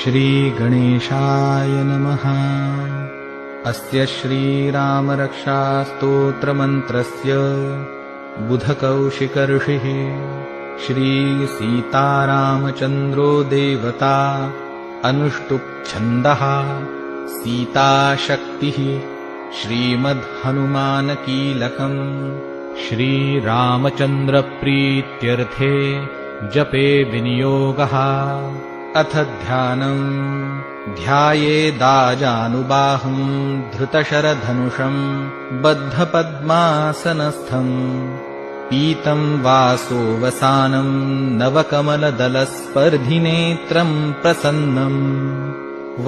श्रीगणेशाय नमः। अस्य श्रीरामरक्षास्तोत्रमन्त्रस्य बुधकौशिकऋषिः श्रीसीतारामचन्द्रो देवता अनुष्टुप्छन्दः सीताशक्तिः श्रीमद्हनुमानकीलकम् श्रीरामचन्द्रप्रीत्यर्थे जपे विनियोगः। अथ ध्यानम्। ध्यायेदाजानुबाहुम् धृतशरधनुषम् बद्धपद्मासनस्थम् पीतम् वासोवसानम् नवकमलदलस्पर्धिनेत्रम् प्रसन्नम्